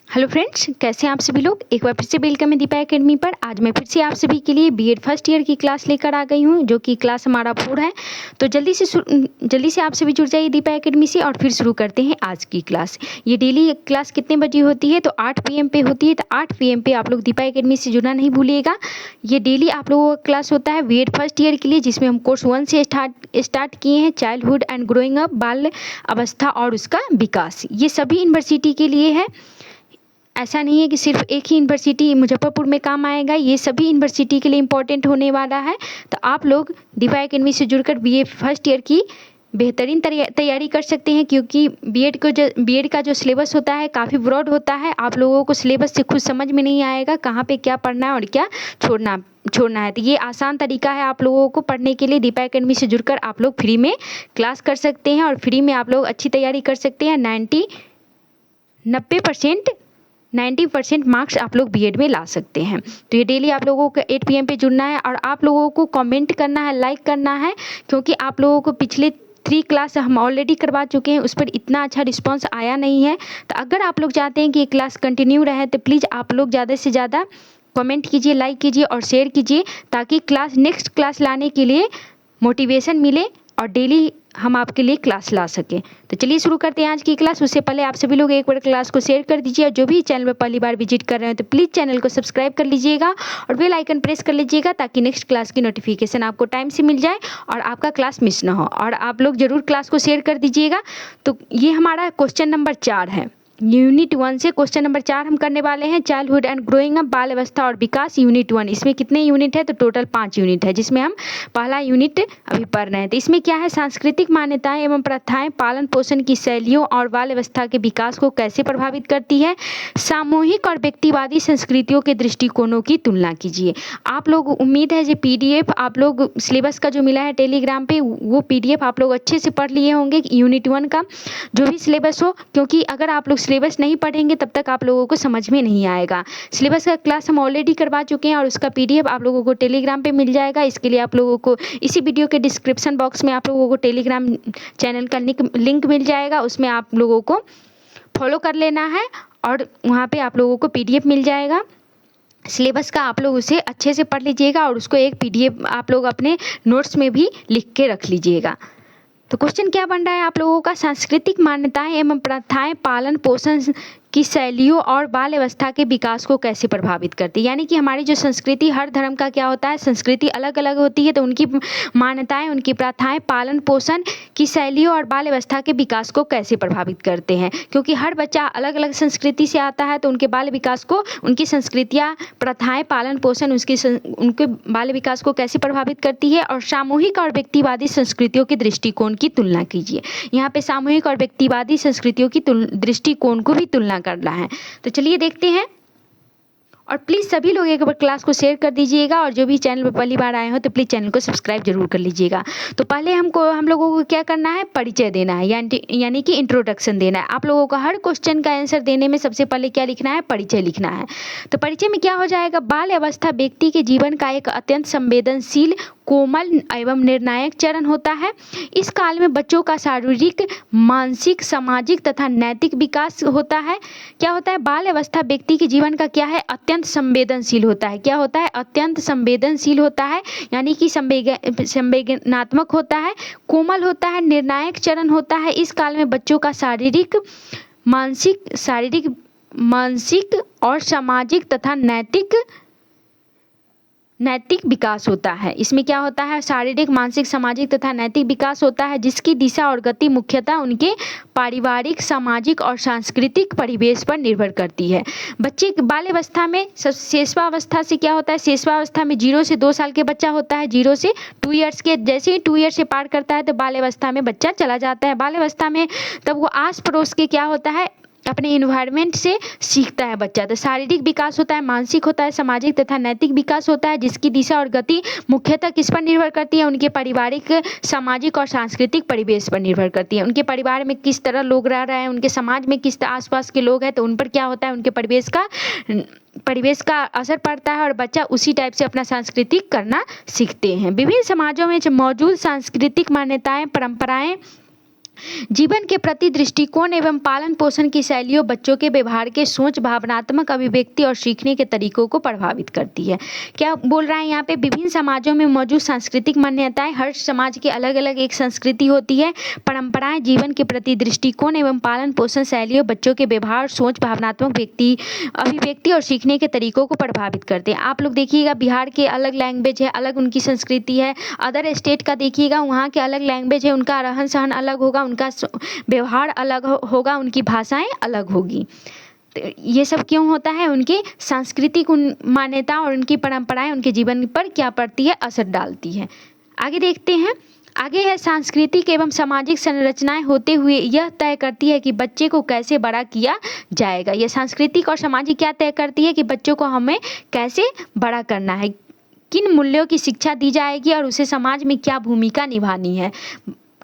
Hello friends, कैसे हैं आप सभी लोग। एक बार फिर से वेलकम है दीपा एकेडमी पर। आज मैं फिर से आप सभी के लिए बीएड फर्स्ट ईयर की क्लास लेकर आ गई हूं, जो कि क्लास हमारा 4 है। तो जल्दी से आप सभी जुड़ जाइए दीपा एकेडमी से और फिर शुरू करते हैं आज की क्लास। ये डेली क्लास कितने बजे होती है? तो 8 PM पे होती है। तो 8 PM पे आप लोग दीपा एकेडमी से जुड़ना नहीं भूलिएगा। ये डेली आप लोगों का क्लास होता है बीएड फर्स्ट ईयर के लिए, जिसमें हम कोर्स 1 से स्टार्ट किए हैं, चाइल्डहुड एंड ग्रोइंग अप, बाल अवस्था और उसका विकास। ये सभी यूनिवर्सिटी के लिए है। ऐसा नहीं है कि सिर्फ एक ही यूनिवर्सिटी मुजफ्फरपुर में काम आएगा, ये सभी यूनिवर्सिटी के लिए इम्पोर्टेंट होने वाला है। तो आप लोग दीपा एकेडमी से जुड़कर बीए फर्स्ट ईयर की बेहतरीन तैयारी कर सकते हैं, क्योंकि बीएड का जो सिलेबस होता है काफ़ी ब्रॉड होता है। आप लोगों को सिलेबस से खुद समझ में नहीं आएगा कहाँ पे क्या पढ़ना है और क्या छोड़ना है। तो ये आसान तरीका है आप लोगों को पढ़ने के लिए। दीपा एकेडमी से जुड़कर आप लोग फ्री में क्लास कर सकते हैं और फ्री में आप लोग अच्छी तैयारी कर सकते हैं। 90% मार्क्स आप लोग बीएड में ला सकते हैं। तो ये डेली आप लोगों को 8 PM पे जुड़ना है और आप लोगों को कमेंट करना है, लाइक करना है, क्योंकि आप लोगों को पिछले 3 क्लास हम ऑलरेडी करवा चुके हैं, उस पर इतना अच्छा रिस्पांस आया नहीं है। तो अगर आप लोग चाहते हैं कि ये क्लास कंटिन्यू रहे तो प्लीज़ आप लोग ज़्यादा से ज़्यादा कमेंट कीजिए, लाइक कीजिए और शेयर कीजिए, ताकि नेक्स्ट क्लास लाने के लिए मोटिवेशन मिले और डेली हम आपके लिए क्लास ला सकें। तो चलिए शुरू करते हैं आज की क्लास। उससे पहले आप सभी लोग एक बार क्लास को शेयर कर दीजिए और जो भी चैनल पर पहली बार विजिट कर रहे हैं तो प्लीज़ चैनल को सब्सक्राइब कर लीजिएगा और बेल आइकन प्रेस कर लीजिएगा, ताकि नेक्स्ट क्लास की नोटिफिकेशन आपको टाइम से मिल जाए और आपका क्लास मिस ना हो। और आप लोग ज़रूर क्लास को शेयर कर दीजिएगा। तो ये हमारा क्वेश्चन नंबर 4 है। यूनिट 1 से क्वेश्चन नंबर 4 हम करने वाले हैं, चाइल्डहुड एंड ग्रोइंग अप, बाल अवस्था और विकास, यूनिट 1। इसमें कितने यूनिट है? तो टोटल 5 यूनिट है, जिसमें हम पहला यूनिट अभी पढ़ रहे हैं। तो इसमें क्या है? सांस्कृतिक मान्यताएं एवं प्रथाएं पालन पोषण की शैलियों और बाल अवस्था के विकास को कैसे प्रभावित करती है। सामूहिक और व्यक्तिवादी संस्कृतियों के दृष्टिकोणों की तुलना कीजिए। आप लोग, उम्मीद है जो PDF आप लोग सिलेबस का जो मिला है टेलीग्राम पे, वो PDF आप लोग अच्छे से पढ़ लिए होंगे, यूनिट 1 का जो भी सिलेबस हो, क्योंकि अगर आप लोग सिलेबस नहीं पढ़ेंगे तब तक आप लोगों को समझ में नहीं आएगा। सिलेबस का क्लास हम ऑलरेडी करवा चुके हैं और उसका PDF आप लोगों को टेलीग्राम पे मिल जाएगा। इसके लिए आप लोगों को इसी वीडियो के डिस्क्रिप्शन बॉक्स में आप लोगों को टेलीग्राम चैनल का लिंक मिल जाएगा, उसमें आप लोगों को फॉलो कर लेना है और वहाँ पे आप लोगों को PDF मिल जाएगा सिलेबस का। आप लोग उसे अच्छे से पढ़ लीजिएगा और उसको एक PDF आप लोग अपने नोट्स में भी लिख के रख लीजिएगा। तो क्वेश्चन क्या बन रहा है आप लोगों का? सांस्कृतिक मान्यताएं एवं प्रथाएं पालन पोषण की शैलियों और बाल अवस्था के विकास को कैसे प्रभावित करती है। यानी कि हमारी जो संस्कृति, हर धर्म का क्या होता है, संस्कृति अलग अलग होती है, तो उनकी मान्यताएं, उनकी प्रथाएं पालन पोषण की शैलियों और बाल अवस्था के विकास को कैसे प्रभावित करते हैं। क्योंकि हर बच्चा अलग अलग संस्कृति से आता है, तो उनके बाल विकास को, उनकी संस्कृतियाँ, प्रथाएं, पालन पोषण उनके बाल विकास को कैसे प्रभावित करती है। और सामूहिक और व्यक्तिवादी संस्कृतियों के दृष्टिकोण की तुलना कीजिए। यहाँ पे सामूहिक और व्यक्तिवादी संस्कृतियों की दृष्टिकोण को भी तुलना करना है। तो चलिए देखते हैं। और प्लीज़ सभी लोग एक बार क्लास को शेयर कर दीजिएगा और जो भी चैनल पर पहली बार आए हो तो प्लीज़ चैनल को सब्सक्राइब जरूर कर लीजिएगा। तो पहले हम लोगों को क्या करना है? परिचय देना है, यानी कि इंट्रोडक्शन देना है। आप लोगों को हर क्वेश्चन का आंसर देने में सबसे पहले क्या लिखना है? परिचय लिखना है। तो परिचय में क्या हो जाएगा? बाल अवस्था व्यक्ति के जीवन का एक अत्यंत संवेदनशील, कोमल एवं निर्णायक चरण होता है। इस काल में बच्चों का शारीरिक, मानसिक, सामाजिक तथा नैतिक विकास होता है। क्या होता है? बाल अवस्था व्यक्ति के जीवन का क्या है? अत्यंत संवेदनशील होता है। क्या होता है? अत्यंत संवेदनशील होता है, यानी कि संवेदनात्मक होता है, कोमल होता है, निर्णायक चरण होता है। इस काल में बच्चों का शारीरिक, मानसिक और सामाजिक तथा नैतिक विकास होता है। इसमें क्या होता है? शारीरिक, मानसिक, सामाजिक तथा नैतिक विकास होता है, जिसकी दिशा और गति मुख्यतः उनके पारिवारिक, सामाजिक और सांस्कृतिक परिवेश पर निर्भर करती है। बच्चे बाल अवस्था में शेषवावस्था से क्या होता है? शेषवावस्था में 0 से 2 साल के बच्चा होता है। 0 से 2 ईयर्स के, जैसे ही 2 ईयर से पार करता है तो बाल अवस्था में बच्चा चला जाता है। बाल अवस्था में तब वो आस पड़ोस के क्या होता है? अपने इन्वायरमेंट से सीखता है बच्चा। तो शारीरिक विकास होता है, मानसिक होता है, सामाजिक तथा नैतिक विकास होता है, जिसकी दिशा और गति मुख्यतः किस पर निर्भर करती है? उनके पारिवारिक, सामाजिक और सांस्कृतिक परिवेश पर निर्भर करती है। उनके परिवार में किस तरह लोग रह रहे हैं, उनके समाज में किस आसपास के लोग हैं, तो उन पर क्या होता है? उनके परिवेश का असर पड़ता है और बच्चा उसी टाइप से अपना सांस्कृतिक करना सीखते हैं। विभिन्न समाजों में जो मौजूद सांस्कृतिक मान्यताएं, परंपराएं जीवन के प्रति दृष्टिकोण एवं पालन पोषण की शैलियों बच्चों के व्यवहार के सोच, भावनात्मक अभिव्यक्ति और सीखने के तरीकों को प्रभावित करती है। क्या बोल रहा है यहाँ पे? विभिन्न समाजों में मौजूद सांस्कृतिक मान्यताएं, हर समाज की अलग अलग एक संस्कृति होती है। परंपराएं जीवन के प्रति दृष्टिकोण एवं पालन पोषण शैलियों बच्चों के व्यवहार, सोच, भावनात्मक अभिव्यक्ति और सीखने के तरीकों को प्रभावित करते हैं। आप लोग देखिएगा बिहार के अलग लैंग्वेज है, अलग उनकी संस्कृति है। अदर स्टेट का देखिएगा, वहाँ के अलग लैंग्वेज है, उनका रहन सहन अलग होगा, उनका व्यवहार अलग होगा, उनकी भाषाएं अलग होगी। तो ये सब क्यों होता है? उनके सांस्कृतिक मान्यता और उनकी परंपराएं उनके जीवन पर क्या पड़ती है, असर डालती है। आगे देखते हैं। आगे है सांस्कृतिक एवं सामाजिक संरचनाएं होते हुए यह तय करती है कि बच्चे को कैसे बड़ा किया जाएगा। यह सांस्कृतिक और सामाजिक क्या तय करती है कि बच्चों को हमें कैसे बड़ा करना है, किन मूल्यों की शिक्षा दी जाएगी और उसे समाज में क्या भूमिका निभानी है।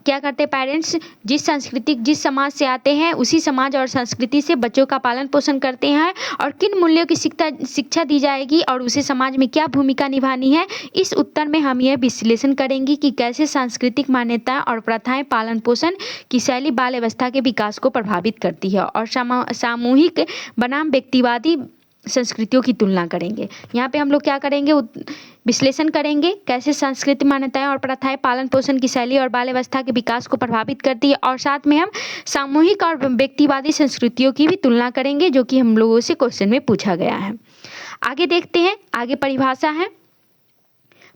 क्या करते हैं पेरेंट्स? जिस समाज से आते हैं उसी समाज और संस्कृति से बच्चों का पालन पोषण करते हैं और किन मूल्यों की शिक्षा दी जाएगी और उसे समाज में क्या भूमिका निभानी है। इस उत्तर में हम यह विश्लेषण करेंगे कि कैसे सांस्कृतिक मान्यताएं और प्रथाएं पालन पोषण की शैली बाल अवस्था के विकास को प्रभावित करती है और सामूहिक बनाम व्यक्तिवादी संस्कृतियों की तुलना करेंगे। यहाँ पे हम लोग क्या करेंगे? विश्लेषण करेंगे कैसे सांस्कृतिक मान्यताएं और प्रथाएं पालन पोषण की शैली और बाल अवस्था के विकास को प्रभावित करती है और साथ में हम सामूहिक और व्यक्तिवादी संस्कृतियों की भी तुलना करेंगे, जो कि हम लोगों से क्वेश्चन में पूछा गया है। आगे देखते हैं। आगे परिभाषा है।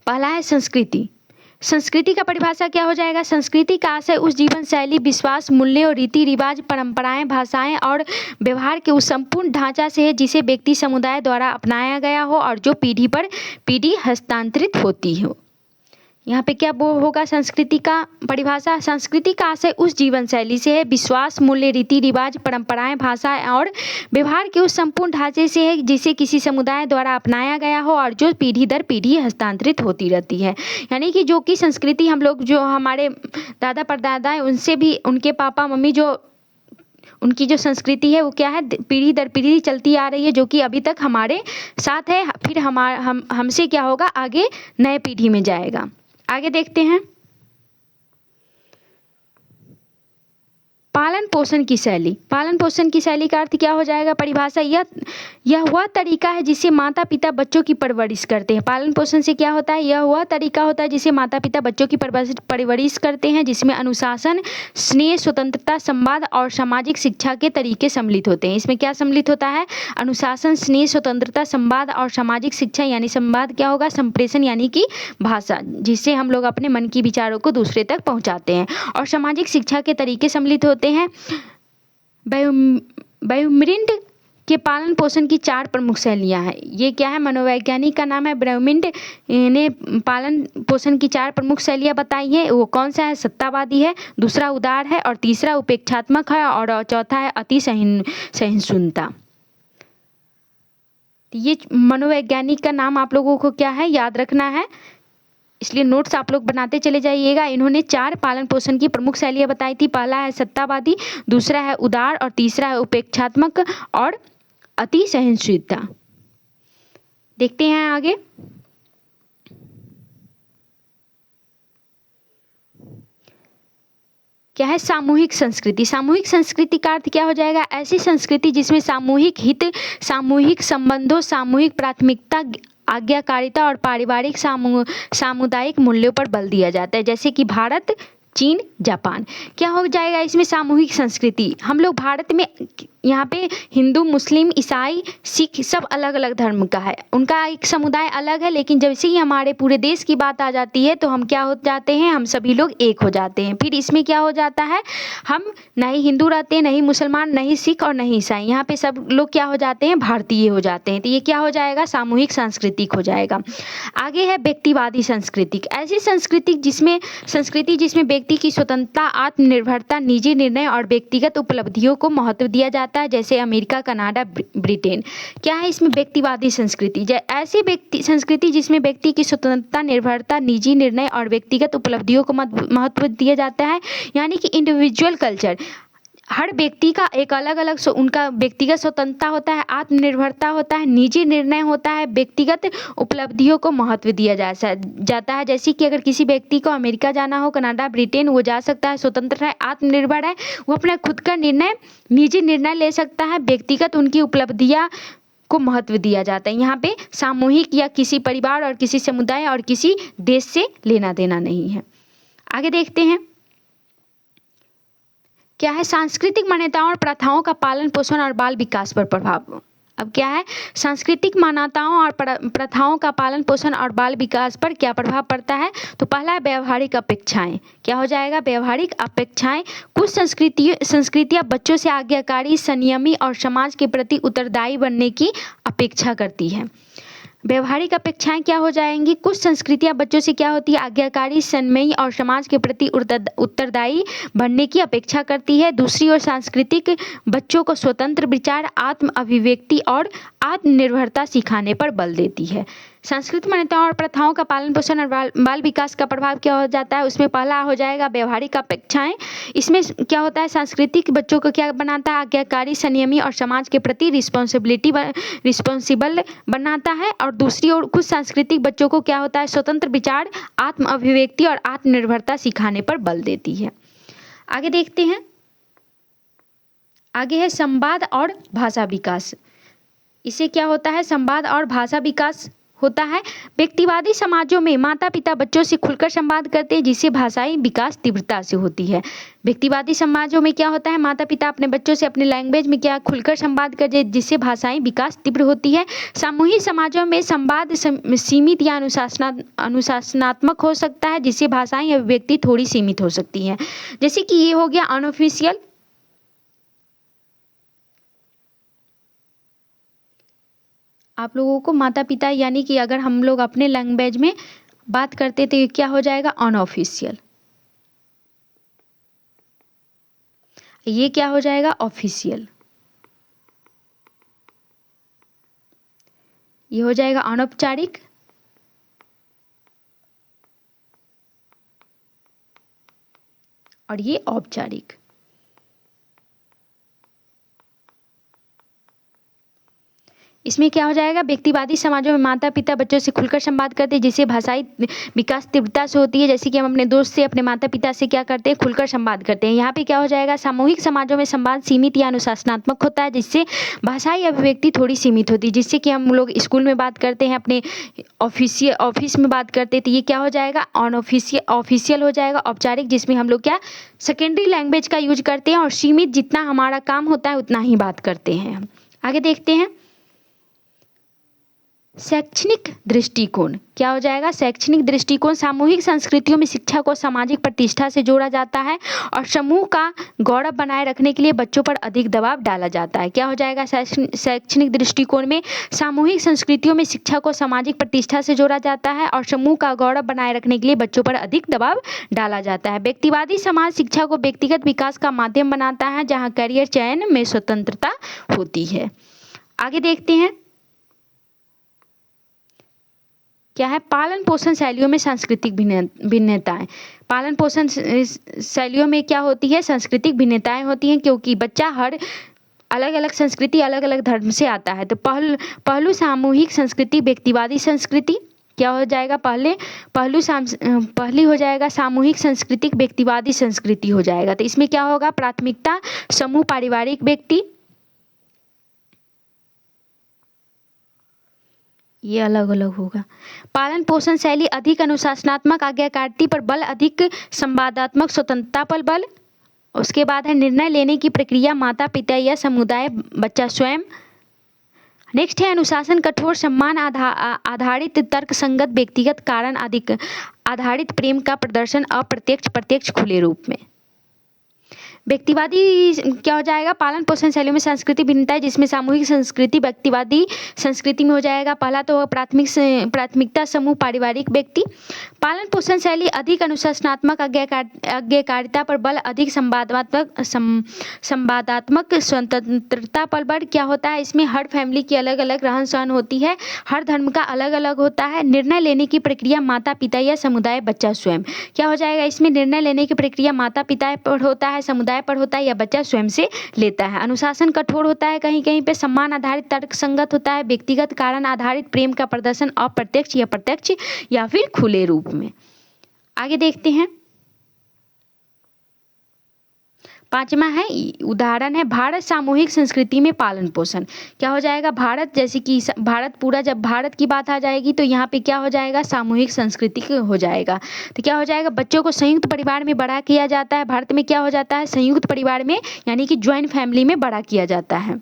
पहला है संस्कृति। संस्कृति का परिभाषा क्या हो जाएगा? संस्कृति का आशय उस जीवन शैली, विश्वास, मूल्य और रीति रिवाज, परंपराएं, भाषाएं और व्यवहार के उस संपूर्ण ढांचा से है जिसे व्यक्ति समुदाय द्वारा अपनाया गया हो और जो पीढ़ी पर पीढ़ी हस्तांतरित होती हो। यहाँ पे क्या वो होगा? संस्कृति का परिभाषा। संस्कृति का आशय उस जीवन शैली से है, विश्वास, मूल्य, रीति रिवाज, परंपराएं, भाषा और व्यवहार के उस संपूर्ण ढांचे से है जिसे किसी समुदाय द्वारा अपनाया गया हो और जो पीढ़ी दर पीढ़ी हस्तांतरित होती रहती है। यानी कि जो कि संस्कृति हम लोग, जो हमारे दादा परदादा है, उनसे भी उनके पापा मम्मी, जो उनकी जो संस्कृति है वो क्या है? पीढ़ी दर पीढ़ी चलती आ रही है, जो कि अभी तक हमारे साथ है। फिर हमसे क्या होगा? आगे नए पीढ़ी में जाएगा। आगे देखते हैं। पालन पोषण की शैली। पालन पोषण की शैली का अर्थ क्या हो जाएगा? परिभाषा। यह वह तरीका है जिससे माता पिता बच्चों की परवरिश करते हैं। पालन पोषण से क्या होता है? यह वह तरीका होता है जिससे माता पिता बच्चों की परवरिश करते हैं, जिसमें अनुशासन, स्नेह, स्वतंत्रता, संवाद और सामाजिक शिक्षा के तरीके सम्मिलित होते हैं। इसमें क्या सम्मिलित होता है? अनुशासन, स्नेह, स्वतंत्रता, संवाद और सामाजिक शिक्षा। यानी संवाद क्या होगा? संप्रेषण यानी कि भाषा, जिससे हम लोग अपने मन की विचारों को दूसरे तक पहुंचाते हैं। और सामाजिक शिक्षा के तरीके सम्मिलित होते हैं। ब्राउमिंड के पालन पोषण की 4 प्रमुख शैलियां हैं। ये क्या है? मनोवैज्ञानिक का नाम है ब्राउमिंड ने पालन पोषण की 4 प्रमुख शैलियां बताई है। वो कौन सा है? सत्तावादी है, दूसरा उदार है और तीसरा उपेक्षात्मक है और चौथा है अति सहिष्णुता। ये मनोवैज्ञानिक का नाम आप लोगों को क्या है? याद रखना है, इसलिए नोट्स आप लोग बनाते चले जाइएगा। इन्होंने 4 पालन पोषण की प्रमुख शैलियां बताई थी। पहला है सत्तावादी, दूसरा है उदार और तीसरा है उपेक्षात्मक और अति सहिष्णुता। देखते हैं आगे। क्या है? सामूहिक संस्कृति। सामूहिक संस्कृति का अर्थ क्या हो जाएगा? ऐसी संस्कृति जिसमें सामूहिक हित, सामूहिक संबंधों, सामूहिक प्राथमिकता, आज्ञाकारिता और पारिवारिक सामुदायिक मूल्यों पर बल दिया जाता है, जैसे कि भारत, चीन, जापान। क्या हो जाएगा इसमें? सामूहिक संस्कृति। हम लोग भारत में यहाँ पे हिंदू, मुस्लिम, ईसाई, सिख सब अलग अलग धर्म का है, उनका एक समुदाय अलग है, लेकिन जैसे ही हमारे पूरे देश की बात आ जाती है तो हम क्या हो जाते हैं? हम सभी लोग एक हो जाते हैं। फिर इसमें क्या हो जाता है? हम नहीं हिंदू रहते हैं, नहीं मुसलमान, नहीं सिख और नहीं ईसाई, यहाँ पे सब लोग क्या हो जाते हैं? भारतीय हो जाते हैं। तो ये क्या हो जाएगा? सामूहिक सांस्कृतिक हो जाएगा। आगे है व्यक्तिवादी संस्कृति। ऐसी संस्कृति जिसमें व्यक्ति की स्वतंत्रता, आत्मनिर्भरता, निजी निर्णय और व्यक्तिगत उपलब्धियों को महत्व दिया जाता है, जैसे अमेरिका, कनाडा, ब्रिटेन। क्या है इसमें? व्यक्तिवादी संस्कृति। ऐसी संस्कृति जिसमें व्यक्ति की स्वतंत्रता, निर्भरता, निजी निर्णय और व्यक्तिगत उपलब्धियों को महत्व दिया जाता है, यानी कि इंडिविजुअल कल्चर। हर व्यक्ति का एक अलग अलग उनका व्यक्तिगत स्वतंत्रता होता है, आत्मनिर्भरता होता है, निजी निर्णय होता है, व्यक्तिगत उपलब्धियों को महत्व दिया जाता है। जैसे कि अगर किसी व्यक्ति को अमेरिका जाना हो, कनाडा, ब्रिटेन, वो जा सकता है, स्वतंत्र है, आत्मनिर्भर है, वो अपना खुद का निर्णय, निजी निर्णय ले सकता है। व्यक्तिगत उनकी उपलब्धियाँ को महत्व दिया जाता है। यहाँ पे सामूहिक या किसी परिवार और किसी समुदाय और किसी देश से लेना देना नहीं है। आगे देखते हैं क्या है सांस्कृतिक मान्यताओं और प्रथाओं का पालन पोषण और बाल विकास पर प्रभाव। अब क्या है सांस्कृतिक मान्यताओं और प्रथाओं का पालन पोषण और बाल विकास पर क्या प्रभाव पड़ता है। तो पहला है व्यवहारिक अपेक्षाएं। क्या हो जाएगा व्यवहारिक अपेक्षाएं। कुछ संस्कृतियां बच्चों से आज्ञाकारी, संयमी और समाज के प्रति उत्तरदायी बनने की अपेक्षा करती है। व्यवहारिक अपेक्षाएं क्या हो जाएंगी। कुछ संस्कृतियां बच्चों से क्या होती है आज्ञाकारी, संयमी और समाज के प्रति उत्तरदायी बनने की अपेक्षा करती है। दूसरी ओर सांस्कृतिक बच्चों को स्वतंत्र विचार, आत्म अभिव्यक्ति और आत्मनिर्भरता सिखाने पर बल देती है। सांस्कृतिक मान्यताओं और प्रथाओं का पालन पोषण और बाल विकास का प्रभाव क्या हो जाता है। उसमें पहला हो जाएगा व्यवहारिक अपेक्षाएं। इसमें क्या होता है सांस्कृतिक बच्चों को क्या बनाता है आज्ञाकारी, संयमी और समाज के प्रति रिस्पॉन्सिबल बनाता है। और दूसरी ओर कुछ सांस्कृतिक बच्चों को क्या होता है स्वतंत्र विचार, आत्म अभिव्यक्ति और आत्मनिर्भरता सिखाने पर बल देती है। आगे देखते हैं। आगे है संवाद और भाषा विकास। इसे क्या होता है संवाद और भाषा विकास होता है। व्यक्तिवादी समाजों में माता पिता बच्चों से खुलकर संवाद करते हैं जिससे भाषाई विकास तीव्रता से होती है। व्यक्तिवादी समाजों में क्या होता है माता पिता अपने बच्चों से अपने लैंग्वेज में क्या खुलकर संवाद करते हैं जिससे भाषाई विकास तीव्र होती है। सामूहिक समाजों में संवाद सीमित या अनुशासनात्मक हो सकता है जिससे भाषाई अभिव्यक्ति थोड़ी सीमित हो सकती है। जैसे कि ये हो गया अनऑफिशियल। आप लोगों को माता पिता यानी कि अगर हम लोग अपने लैंग्वेज में बात करते तो ये क्या हो जाएगा अनऑफिशियल। ये क्या हो जाएगा ऑफिशियल। ये हो जाएगा अनौपचारिक। और ये औपचारिक। इसमें क्या हो जाएगा व्यक्तिवादी समाजों में माता पिता बच्चों से खुलकर संवाद करते हैं जिससे भाषाई विकास तीव्रता से होती है। जैसे कि हम अपने दोस्त से अपने माता पिता से क्या करते हैं खुलकर संवाद करते हैं। यहाँ पे क्या हो जाएगा सामूहिक समाजों में संवाद सीमित या अनुशासनात्मक होता है जिससे भाषाई अभिव्यक्ति थोड़ी सीमित होती है। जिससे कि हम लोग स्कूल में बात करते हैं अपने ऑफिस में बात करते हैं तो ये क्या हो जाएगा ऑफिशियल हो जाएगा औपचारिक। जिसमें हम लोग क्या सेकेंडरी लैंग्वेज का यूज करते हैं और सीमित जितना हमारा काम होता है उतना ही बात करते हैं। आगे देखते हैं शैक्षणिक दृष्टिकोण। क्या हो जाएगा शैक्षणिक दृष्टिकोण। सामूहिक संस्कृतियों में शिक्षा को सामाजिक प्रतिष्ठा से जोड़ा जाता है और समूह का गौरव बनाए रखने के लिए बच्चों पर अधिक दबाव डाला जाता है। क्या हो जाएगा शैक्षणिक दृष्टिकोण में सामूहिक संस्कृतियों में शिक्षा को सामाजिक प्रतिष्ठा से जोड़ा जाता है और समूह का गौरव बनाए रखने के लिए बच्चों पर अधिक दबाव डाला जाता है। व्यक्तिवादी समाज शिक्षा को व्यक्तिगत विकास का माध्यम बनाता है जहाँ करियर चयन में स्वतंत्रता होती है। आगे देखते हैं क्या है पालन पोषण शैलियों में सांस्कृतिक भिन्नताएं। पालन पोषण शैलियों में क्या होती है सांस्कृतिक भिन्नताएं होती हैं क्योंकि बच्चा हर अलग अलग संस्कृति अलग अलग धर्म से आता है। तो पहलू सामूहिक संस्कृति व्यक्तिवादी संस्कृति क्या हो जाएगा पहली हो जाएगा सामूहिक संस्कृति व्यक्तिवादी संस्कृति हो जाएगा। तो इसमें क्या होगा प्राथमिकता समूह पारिवारिक व्यक्ति ये अलग अलग होगा। पालन पोषण शैली अधिक अनुशासनात्मक आज्ञाकारिता पर बल, अधिक संवादात्मक स्वतंत्रता पर बल। उसके बाद है निर्णय लेने की प्रक्रिया माता पिता या समुदाय बच्चा स्वयं। नेक्स्ट है अनुशासन कठोर सम्मान आधारित तर्क संगत व्यक्तिगत कारण आधारित प्रेम का प्रदर्शन अप्रत्यक्ष प्रत्यक्ष खुले रूप में। व्यक्तिवादी क्या हो जाएगा पालन पोषण शैली में सांस्कृतिक भिन्नता है जिसमें सामूहिक संस्कृति व्यक्तिवादी संस्कृति में हो जाएगा। पहला तो प्राथमिकता समूह पारिवारिक व्यक्ति। पालन पोषण शैली अधिक अनुशासनात्मक आज्ञाकारिता पर बल, अधिक संवादात्मक स्वतंत्रता पर बल। क्या होता है इसमें हर फैमिली की अलग अलग रहन सहन होती है, हर धर्म का अलग अलग होता है। निर्णय लेने की प्रक्रिया माता पिता या समुदाय बच्चा स्वयं। क्या हो जाएगा इसमें निर्णय लेने की प्रक्रिया माता पिता पर होता है, समुदाय किराए पर होता है या बच्चा स्वयं से लेता है। अनुशासन कठोर होता है, कहीं कहीं पे सम्मान आधारित तर्क संगत होता है। व्यक्तिगत कारण आधारित प्रेम का प्रदर्शन अप्रत्यक्ष या प्रत्यक्ष या फिर खुले रूप में। आगे देखते हैं, 5वां है उदाहरण है भारत सामूहिक संस्कृति में पालन पोषण। क्या हो जाएगा, भारत, जैसे कि भारत पूरा, जब भारत की बात आ जाएगी तो यहाँ पे क्या हो जाएगा, सामूहिक संस्कृति हो जाएगा। तो क्या हो जाएगा, बच्चों को संयुक्त परिवार में बड़ा किया जाता है। भारत में क्या हो जाता है, संयुक्त परिवार में यानी कि ज्वाइंट फैमिली में बड़ा किया जाता है।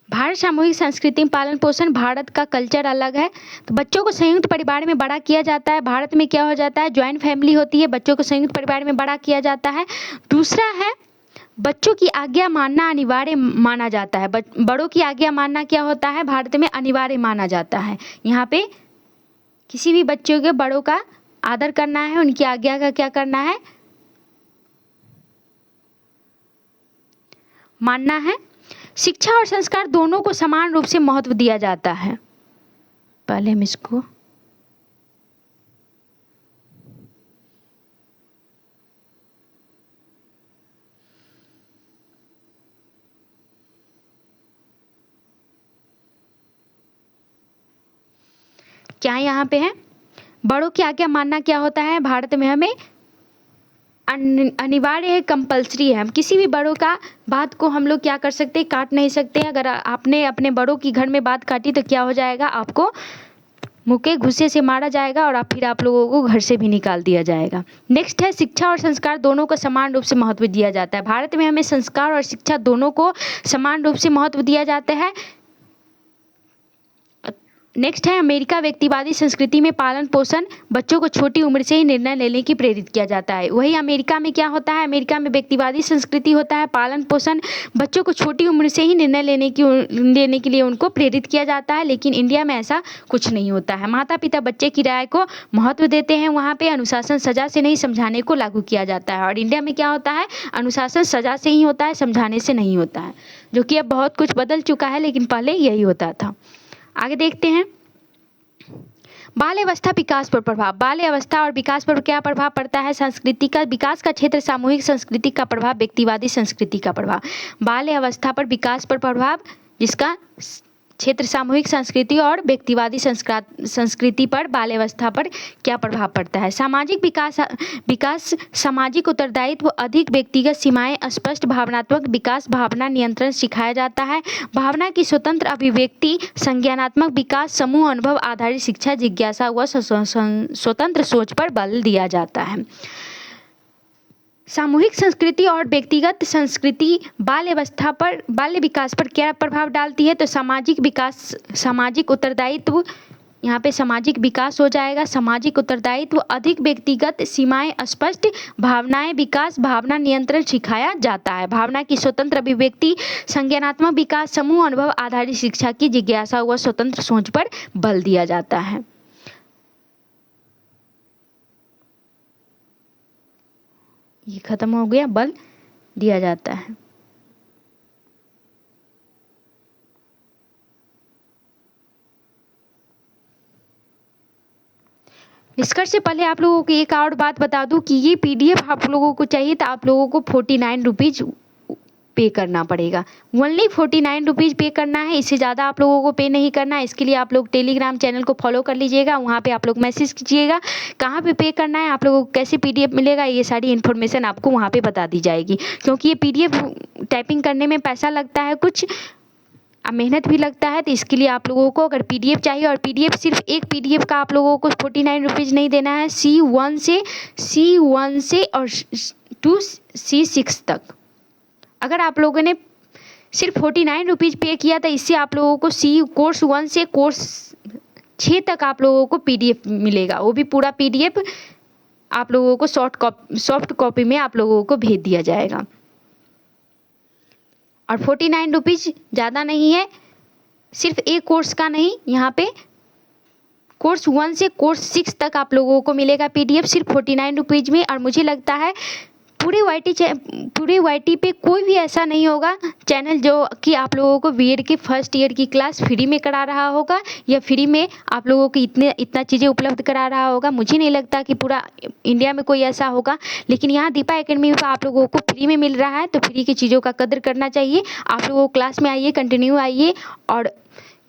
भारत सामूहिक संस्कृति में पालन पोषण, भारत का कल्चर अलग है, तो बच्चों को संयुक्त परिवार में बड़ा किया जाता है। भारत में क्या हो जाता है, ज्वाइंट फैमिली होती है, बच्चों को संयुक्त परिवार में बड़ा किया जाता है। दूसरा है बच्चों की आज्ञा मानना अनिवार्य माना जाता है। बड़ों की आज्ञा मानना क्या होता है, भारत में अनिवार्य माना जाता है। यहाँ पे किसी भी बच्चों के बड़ों का आदर करना है, उनकी आज्ञा का क्या करना है, मानना है। शिक्षा और संस्कार दोनों को समान रूप से महत्व दिया जाता है। पहले हम इसको क्या यहाँ पे है, बड़ों की आज्ञा मानना क्या होता है, भारत में हमें अनिवार्य है, कंपलसरी है। हम किसी भी बड़ों का बात को हम लोग क्या कर सकते हैं, काट नहीं सकते। अगर आपने अपने बड़ों की घर में बात काटी तो क्या हो जाएगा, आपको मुक्के घुस्से से मारा जाएगा और फिर आप लोगों को घर से भी निकाल दिया जाएगा। नेक्स्ट है शिक्षा और संस्कार दोनों को समान रूप से महत्व दिया जाता है। भारत में हमें संस्कार और शिक्षा दोनों को समान रूप से महत्व दिया जाता है। नेक्स्ट है अमेरिका व्यक्तिवादी संस्कृति में पालन पोषण, बच्चों को छोटी उम्र से ही निर्णय लेने की प्रेरित किया जाता है। वही अमेरिका में क्या होता है, अमेरिका में व्यक्तिवादी संस्कृति होता है, पालन पोषण, बच्चों को छोटी उम्र से ही निर्णय लेने के लिए उनको प्रेरित किया जाता है। लेकिन इंडिया में ऐसा कुछ नहीं होता है। माता पिता बच्चे की राय को महत्व देते हैं। वहाँ पे अनुशासन सजा से नहीं समझाने को लागू किया जाता है। और इंडिया में क्या होता है, अनुशासन सजा से ही होता है, समझाने से नहीं होता है, जो कि अब बहुत कुछ बदल चुका है, लेकिन पहले यही होता था। आगे देखते हैं, बाल अवस्था विकास पर प्रभाव। बाल अवस्था और विकास पर क्या प्रभाव पड़ता है, संस्कृति का विकास का क्षेत्र, सामूहिक संस्कृति का प्रभाव, व्यक्तिवादी संस्कृति का प्रभाव। बाल अवस्था पर विकास पर प्रभाव, जिसका क्षेत्र सामूहिक संस्कृति और व्यक्तिवादी संस्कृति पर, बाल अवस्था पर क्या प्रभाव पड़ता है। सामाजिक विकास सामाजिक उत्तरदायित्व, अधिक व्यक्तिगत सीमाएं, स्पष्ट भावनात्मक विकास, भावना नियंत्रण सिखाया जाता है। भावना की स्वतंत्र अभिव्यक्ति, संज्ञानात्मक विकास, समूह अनुभव आधारित शिक्षा, जिज्ञासा व स्वतंत्र सोच पर बल दिया जाता है। सामूहिक संस्कृति और व्यक्तिगत संस्कृति बाल्य अवस्था पर, बाल्य विकास पर क्या प्रभाव डालती है, तो सामाजिक विकास, सामाजिक उत्तरदायित्व, यहाँ पे सामाजिक विकास हो जाएगा, सामाजिक उत्तरदायित्व, अधिक व्यक्तिगत सीमाएं, स्पष्ट भावनाएं विकास, भावना नियंत्रण सिखाया जाता है। भावना की स्वतंत्र अभिव्यक्ति, संज्ञानात्मक विकास, समूह अनुभव आधारित शिक्षा की जिज्ञासा व स्वतंत्र सोच पर बल दिया जाता है। ये खत्म हो गया, बल दिया जाता है। निष्कर्ष से पहले आप लोगों को एक और बात बता दूं कि ये पीडीएफ आप लोगों को चाहिए तो आप लोगों को 49 रुपीज़ पे करना पड़ेगा। ओनली 49 रुपीज़ पे करना है, इससे ज़्यादा आप लोगों को पे नहीं करना है। इसके लिए आप लोग टेलीग्राम चैनल को फॉलो कर लीजिएगा, वहाँ पे आप लोग मैसेज कीजिएगा कहाँ पे करना है, आप लोगों को कैसे पीडीएफ मिलेगा, ये सारी इन्फॉर्मेशन आपको वहाँ पे बता दी जाएगी। क्योंकि ये पीडीएफ टाइपिंग करने में पैसा लगता है, कुछ मेहनत भी लगता है, तो इसके लिए आप लोगों को अगर पीडीएफ चाहिए, और पीडीएफ सिर्फ एक पीडीएफ का आप लोगों को 49 रुपीज़ नहीं देना है, C1 से और टू C6 तक। अगर आप लोगों ने सिर्फ 49 रुपीज़ पे किया था, इससे आप लोगों को कोर्स 1 से कोर्स 6 तक आप लोगों को पीडीएफ मिलेगा। वो भी पूरा पीडीएफ आप लोगों को सॉफ्ट कॉपी में आप लोगों को भेज दिया जाएगा। और 49 रुपीज़ ज़्यादा नहीं है, सिर्फ एक कोर्स का नहीं, यहाँ पे कोर्स 1 से कोर्स 6 तक आप लोगों को मिलेगा पीडीएफ सिर्फ 49 रुपीज़ में। और मुझे लगता है पूरे वाईटी पे कोई भी ऐसा नहीं होगा चैनल जो कि आप लोगों को बीएड के फर्स्ट ईयर की क्लास फ्री में करा रहा होगा या फ्री में आप लोगों को इतना चीज़ें उपलब्ध करा रहा होगा। मुझे नहीं लगता कि पूरा इंडिया में कोई ऐसा होगा, लेकिन यहाँ दीपा एकेडमी पर आप लोगों को फ्री में मिल रहा है, तो फ्री की चीज़ों का कदर करना चाहिए। आप लोगों को क्लास में आइए, कंटिन्यू आइए और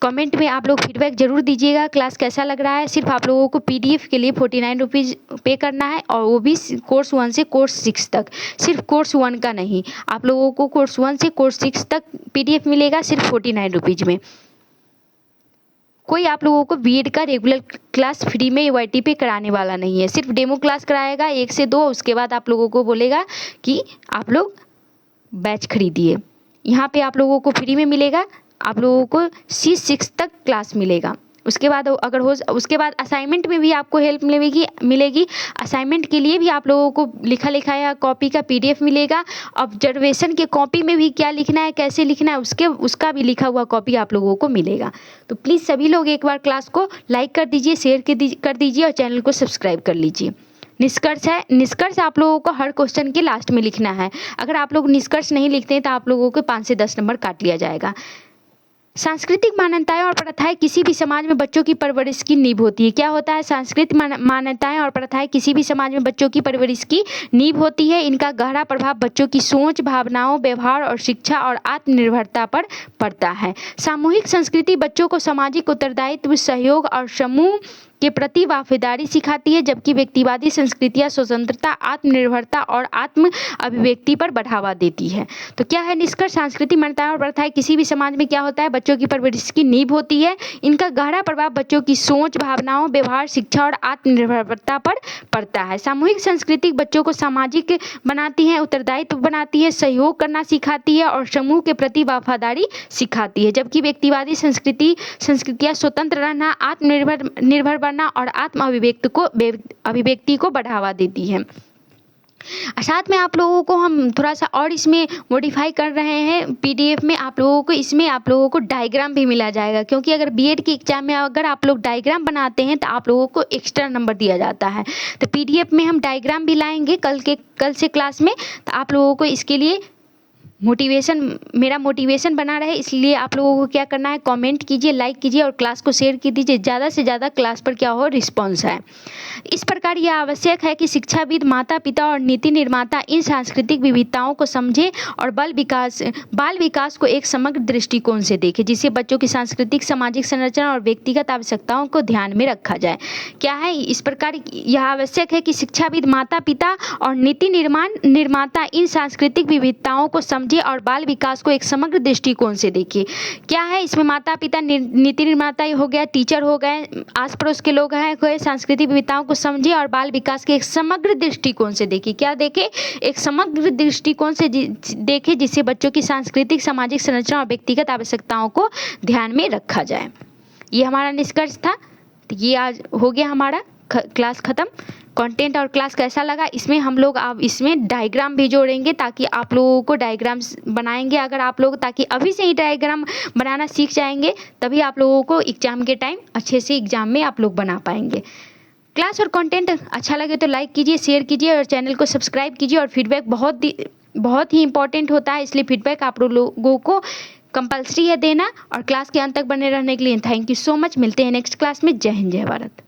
कमेंट में आप लोग फीडबैक जरूर दीजिएगा क्लास कैसा लग रहा है। सिर्फ आप लोगों को पीडीएफ के लिए 49 रुपीज़ पे करना है और वो भी कोर्स 1 से कोर्स 6 तक, सिर्फ कोर्स 1 का नहीं। आप लोगों को कोर्स 1 से कोर्स 6 तक पीडीएफ मिलेगा सिर्फ 49 रुपीज़ में। कोई आप लोगों को बीएड का रेगुलर क्लास फ्री में वाईटी पे कराने वाला नहीं है, सिर्फ डेमो क्लास कराएगा 1 से 2, उसके बाद आप लोगों को बोलेगा कि आप लोग बैच खरीदिए। यहाँ पे आप लोगों को फ्री में मिलेगा, आप लोगों को C6 तक क्लास मिलेगा। उसके बाद उसके बाद असाइनमेंट में भी आपको हेल्प मिलेगी। असाइनमेंट के लिए भी आप लोगों को लिखा लिखाया कॉपी का पीडीएफ मिलेगा। ऑब्जर्वेशन के कॉपी में भी क्या लिखना है, कैसे लिखना है, उसका भी लिखा हुआ कॉपी आप लोगों को मिलेगा। तो प्लीज़ सभी लोग एक बार क्लास को लाइक कर दीजिए, शेयर कर दीजिए और चैनल को सब्सक्राइब कर लीजिए। निष्कर्ष आप लोगों को हर क्वेश्चन के लास्ट में लिखना है। अगर आप लोग निष्कर्ष नहीं लिखते हैं तो आप लोगों को 5 से 10 नंबर काट लिया जाएगा। सांस्कृतिक मान्यताएं और प्रथाएं किसी भी समाज में बच्चों की परवरिश की नींव होती है। क्या होता है? सांस्कृतिक मान्यताएं और प्रथाएं किसी भी समाज में बच्चों की परवरिश की नींव होती है। इनका गहरा प्रभाव बच्चों की सोच, भावनाओं, व्यवहार और शिक्षा और आत्मनिर्भरता पर पड़ता है। सामूहिक संस्कृति बच्चों को सामाजिक उत्तरदायित्व, सहयोग और समूह के प्रति वफादारी सिखाती है, जबकि व्यक्तिवादी संस्कृतियां स्वतंत्रता, आत्मनिर्भरता और आत्म अभिव्यक्ति पर बढ़ावा देती है। तो क्या है निष्कर्ष? सांस्कृतिक मान्यताएं और प्रथाएं किसी भी समाज में क्या होता है? बच्चों की परवरिश की नींव होती है। इनका गहरा प्रभाव बच्चों की सोच, भावनाओं, व्यवहार, शिक्षा और आत्मनिर्भरता पर पड़ता है। सामूहिक संस्कृति बच्चों को सामाजिक बनाती है, उत्तरदायित्व बनाती है, सहयोग करना सिखाती है और समूह के प्रति वफादारी सिखाती है, जबकि व्यक्तिवादी संस्कृतियां स्वतंत्र रहना, आत्मनिर्भर बनना और आत्म अभिव्यक्ति को बढ़ावा देती है। साथ में आप लोगों को हम थोड़ा सा और इसमें मॉडिफाई कर रहे हैं पीडीएफ में। आप लोगों को डायग्राम भी मिला जाएगा, क्योंकि अगर बीएड के एग्जाम में अगर आप लोग डायग्राम बनाते हैं तो आप लोगों को एक्स्ट्रा नंबर दिया जाता है। तो पीडीएफ में हम डायग्राम भी लाएंगे कल से क्लास में। तो आप लोगों को इसके लिए मेरा मोटिवेशन बना रहे, इसलिए आप लोगों को क्या करना है, कमेंट कीजिए, लाइक कीजिए और क्लास को शेयर कीजिए। ज़्यादा से ज़्यादा क्लास पर क्या हो, रिस्पॉन्स है। इस प्रकार यह आवश्यक है कि शिक्षाविद, माता पिता और नीति निर्माता इन सांस्कृतिक विविधताओं को समझे और बाल विकास को एक समग्र दृष्टिकोण से देखे, जिससे बच्चों की सांस्कृतिक, सामाजिक संरचना और व्यक्तिगत आवश्यकताओं को ध्यान में रखा जाए। क्या है? इस प्रकार यह आवश्यक है कि शिक्षाविद, माता पिता और नीति निर्माता इन सांस्कृतिक विविधताओं को समझे और बाल विकास को एक समग्र दृष्टिकोण से देखिए। क्या है इसमें? माता पिता, नीति निर्माता हो गया, टीचर हो गए, आस पड़ोस के लोग हैं, कोई सांस्कृतिक विविधताओं को समझे और बाल विकास के एक समग्र दृष्टिकोण से देखिए। क्या देखे? एक समग्र दृष्टिकोण से देखे, जिससे बच्चों की सांस्कृतिक, सामाजिक संरचना और व्यक्तिगत आवश्यकताओं को ध्यान में रखा जाए। ये हमारा निष्कर्ष था। तो ये आज हो गया हमारा क्लास ख़त्म। कंटेंट और क्लास कैसा लगा, इसमें हम लोग अब इसमें डायग्राम भी जोड़ेंगे, ताकि आप लोगों को डायग्राम्स बनाएंगे अगर आप लोग, ताकि अभी से ही डायग्राम बनाना सीख जाएंगे, तभी आप लोगों को एग्ज़ाम के टाइम अच्छे से एग्ज़ाम में आप लोग बना पाएंगे। क्लास और कंटेंट अच्छा लगे तो लाइक कीजिए, शेयर कीजिए और चैनल को सब्सक्राइब कीजिए। और फीडबैक बहुत ही इंपॉर्टेंट होता है, इसलिए फीडबैक आप लोगों को कंपल्सरी है देना। और क्लास के अंत तक बने रहने के लिए थैंक यू सो मच। मिलते हैं नेक्स्ट क्लास में। जय हिंद, जय भारत।